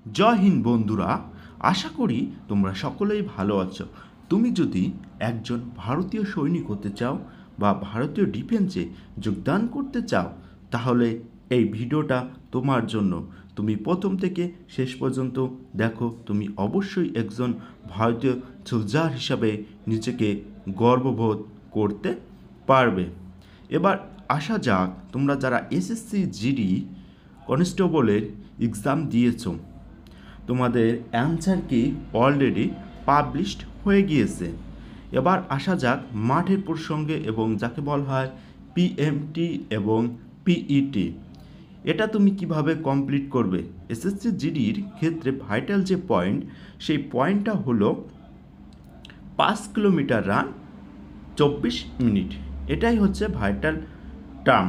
জয় হিন্দ বন্ধুরা, আশা করি তোমরা সকলেই ভালো আছো। তুমি যদি একজন ভারতীয় সৈনিক হতে চাও বা ভারতীয় ডিফেন্সে যোগদান করতে চাও, তাহলে এই ভিডিওটা তোমার জন্য। তুমি প্রথম থেকে শেষ পর্যন্ত দেখো, তুমি অবশ্যই একজন ভারতীয় সোলজার হিসাবে নিজেকে গর্ববোধ করতে পারবে। এবার আসা যাক, তোমরা যারা এসএসসি জিডি কনস্টেবলের এক্সাম দিয়েছো, তোমাদের অ্যান্সার কি অলরেডি পাবলিশড হয়ে গিয়েছে। এবার আসা যাক মাঠের প্রসঙ্গে, এবং যাকে বলা হয় পিএমটি এবং পিইটি। এটা তুমি কিভাবে কমপ্লিট করবে? এসএসসি জিডির ক্ষেত্রে ভাইটাল যে পয়েন্ট, সেই পয়েন্টটা হলো 5 কিলোমিটার রান 24 মিনিট। এটাই হচ্ছে ভাইটাল টার্ম।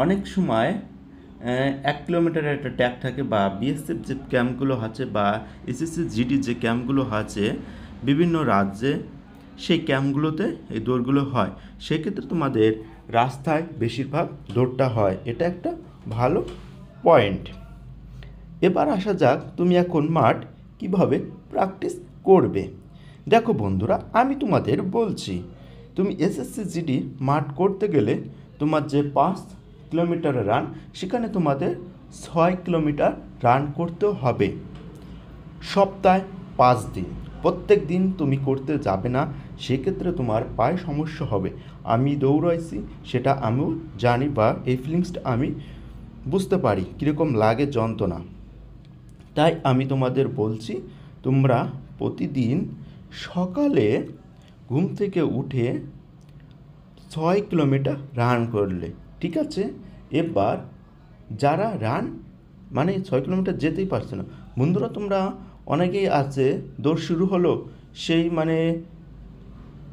অনেক সময় 1 কিলোমিটারের একটা ট্যাগ থাকে, বা বিএসএফ যে ক্যাম্পগুলো আছে বা এসএসসি জিডি যে ক্যাম্পগুলো আছে বিভিন্ন রাজ্যে, সেই ক্যাম্পগুলোতে এই দৌড়গুলো হয়। সেক্ষেত্রে তোমাদের রাস্তায় বেশিরভাগ দৌড়টা হয়, এটা একটা ভালো পয়েন্ট। এবার আসা যাক তুমি এখন মাঠ কিভাবে প্র্যাকটিস করবে। দেখো বন্ধুরা, আমি তোমাদের বলছি, তুমি এসএসসি জিডি মাঠ করতে গেলে তোমার যে 5 কিলোমিটার রান, সেখানে তোমাদের 6 কিলোমিটার রান করতে হবে সপ্তাহে 5 দিন। প্রত্যেক দিন তুমি করতে যাবে না, সেক্ষেত্রে তোমার পায়ে সমস্যা হবে। আমি দৌড়াইছি, সেটা আমিও জানি, বা এই ফিলিংসটা আমি বুঝতে পারি কীরকম লাগে যন্ত্রণা। তাই আমি তোমাদের বলছি, তোমরা প্রতিদিন সকালে ঘুম থেকে উঠে 6 কিলোমিটার রান করলে, ঠিক আছে? এবার যারা রান মানে 6 কিলোমিটার যেতেই পারছে না, বন্ধুরা তোমরা অনেকেই আছে, দৌড় শুরু হলো, সেই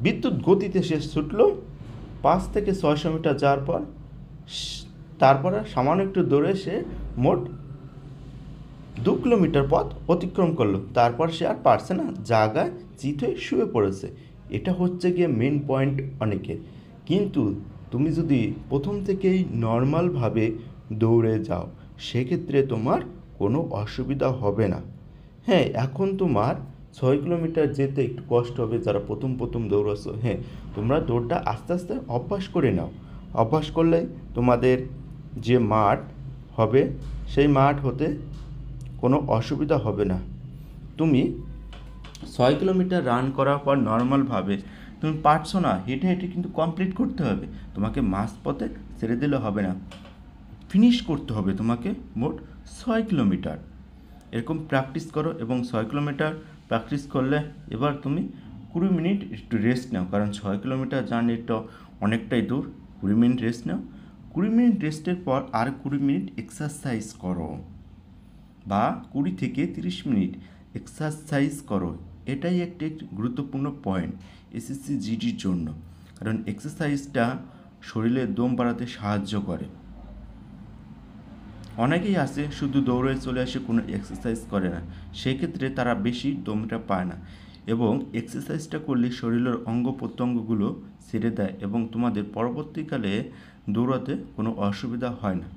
বিদ্যুৎ গতিতে সে ছুটলো 5 থেকে 600 মিটার যাওয়ার পর, তারপরে সামান্য একটু দৌড়ে সে মোট 2 কিলোমিটার পথ অতিক্রম করলো। তারপর সে আর পারছে না, জায়গায় চিত হয়ে শুয়ে পড়েছে। এটা হচ্ছে গিয়ে মেন পয়েন্ট অনেকের। কিন্তু তুমি যদি প্রথম থেকেই নর্মালভাবে দৌড়ে যাও, সেক্ষেত্রে তোমার কোনো অসুবিধা হবে না। হ্যাঁ, এখন তোমার 6 কিলোমিটার যেতে একটু কষ্ট হবে যারা প্রথম প্রথম দৌড়াচ্ছ। হ্যাঁ, তোমরা দৌড়টা আস্তে আস্তে অভ্যাস করে নাও। অভ্যাস করলেই তোমাদের যে মাঠ হবে, সেই মাঠ হতে কোনো অসুবিধা হবে না। তুমি 6 কিলোমিটার রান করার পর নর্মালভাবে তুমি পারছো না, হেঁটে হেঁটে কিন্তু কমপ্লিট করতে হবে। তোমাকে মাঝপথে ছেড়ে দিলে হবে না, ফিনিশ করতে হবে তোমাকে মোট 6 কিলোমিটার। এরকম প্র্যাকটিস করো, এবং 6 কিলোমিটার প্র্যাকটিস করলে এবার তুমি 20 মিনিট একটু রেস্ট নাও, কারণ 6 কিলোমিটার জার্নিটা অনেকটাই দূর। 20 মিনিট রেস্ট নাও। 20 মিনিট রেস্টের পর আর 20 মিনিট এক্সারসাইজ করো, বা 20 থেকে 30 মিনিট এক্সারসাইজ করো। এটাই একটি গুরুত্বপূর্ণ পয়েন্ট এসএসসি জিডির জন্য, কারণ এক্সারসাইজটা শরীরের দম বাড়াতে সাহায্য করে। অনেকেই আছে শুধু দৌড়ে চলে আসে, কোনো এক্সারসাইজ করে না, সেক্ষেত্রে তারা বেশি দমটা পায় না। এবং এক্সারসাইজটা করলে শরীরের অঙ্গ প্রত্যঙ্গগুলো ছেড়ে দেয়, এবং তোমাদের পরবর্তীকালে দৌড়াতে কোনো অসুবিধা হয় না।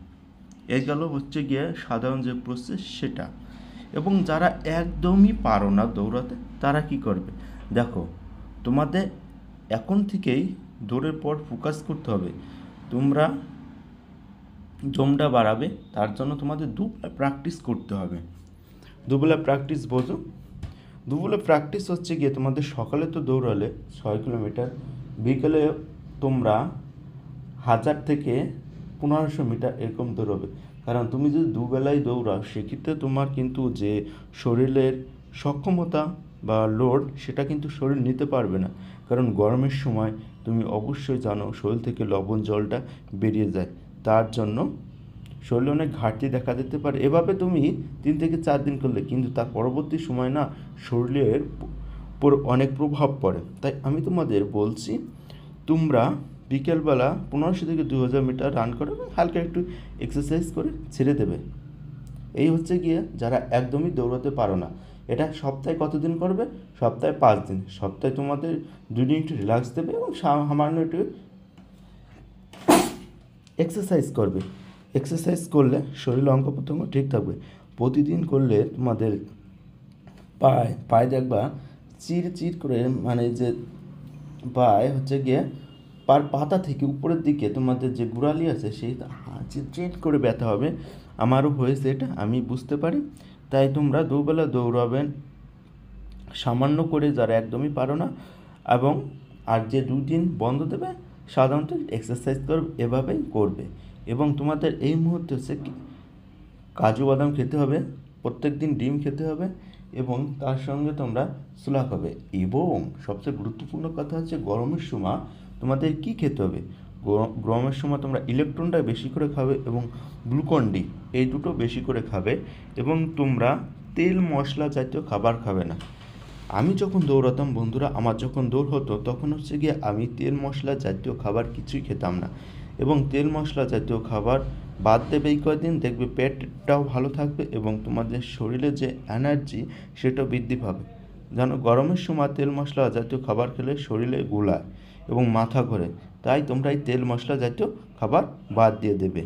এই গেল হচ্ছে গিয়ে সাধারণ যে প্রসেস সেটা। এবং যারা একদমই পারো না দৌড়াতে, তারা কি করবে? দেখো, তোমাদের এখন থেকেই দৌড়ের পর ফোকাস করতে হবে। তোমরা দমটা বাড়াবে, তার জন্য তোমাদের দুবেলা প্র্যাকটিস করতে হবে। দুবেলা প্র্যাকটিস বোঝো? দুবেলা প্র্যাকটিস হচ্ছে গিয়ে তোমাদের সকালে তো দৌড়ালে 6 কিলোমিটার, বিকেলে তোমরা 1000 থেকে 1500 মিটার এরকম দৌড়াবে। কারণ তুমি যদি দুবেলায় দৌড়াও, সেক্ষেত্রে তোমার কিন্তু যে শরীরের সক্ষমতা বা লোড, সেটা কিন্তু শরীর নিতে পারবে না। কারণ গরমের সময় তুমি অবশ্যই জানো শরীর থেকে লবণ জলটা বেরিয়ে যায়, তার জন্য শরীরে অনেক ঘাটতি দেখা দিতে পারে। এভাবে তুমি 3 থেকে 4 দিন করলে কিন্তু তার পরবর্তী সময় না শরীরের উপর অনেক প্রভাব পড়ে। তাই আমি তোমাদের বলছি, তোমরা বিকেলবেলা 1500 থেকে 2000 মিটার রান করো, হালকা একটু এক্সারসাইজ করে ছেড়ে দেবে। এই হচ্ছে গিয়ে যারা একদমই দৌড়াতে পারো না। এটা সপ্তাহে কতদিন করবে? সপ্তাহে 5 দিন। সপ্তাহে তোমাদের 2 দিন একটু রিল্যাক্স দেবে, এবং সামান্য একটু এক্সারসাইজ করবে। এক্সারসাইজ করলে শরীর অঙ্গ প্রত্যঙ্গ ঠিক থাকবে। প্রতিদিন করলে তোমাদের পায়ে পায়ে দেখবা চির চির করে, মানে যে পায়ে হচ্ছে গিয়ে পার পাতা থেকে উপরের দিকে তোমাদের যে গোড়ালি আছে সেই চিট করে ব্যথা হবে। আমারও হয়েছে এটা, আমি বুঝতে পারি। তাই তোমরা দুবেলা দৌড়াবেন সামান্য করে, যারা একদমই পারো না, এবং আর যে 2 দিন বন্ধ দেবে সাধারণত এক্সারসাইজ করবে, এভাবেই করবে। এবং তোমাদের এই মুহূর্তে হচ্ছে কাজু বাদাম খেতে হবে, প্রত্যেক দিন ডিম খেতে হবে, এবং তার সঙ্গে তোমরা ছোলা খাবে। এবং সবচেয়ে গুরুত্বপূর্ণ কথা হচ্ছে গরমের সময় তোমাদের কি খেতে হবে। গরমের সময় তোমরা ইলেকট্রনটা বেশি করে খাবে এবং গ্লুকন ডি, এই দুটো বেশি করে খাবে। এবং তোমরা তেল মশলা জাতীয় খাবার খাবে না। আমি যখন দৌড়াতাম বন্ধুরা, আমার যখন দৌড় হতো তখন হচ্ছে গিয়ে আমি তেল মশলা জাতীয় খাবার কিছুই খেতাম না। এবং তেল মশলা জাতীয় খাবার বাদ দেবে এই কয়েকদিন, দেখবে পেটটাও ভালো থাকবে এবং তোমাদের শরীরে যে এনার্জি সেটাও বৃদ্ধি পাবে। জানো, গরমের সময় তেল মশলা জাতীয় খাবার খেলে শরীরে গোলায় এবং মাথা ঘোরে। তাই তোমরা এই তেল মশলা জাতীয় খাবার বাদ দিয়ে দেবে।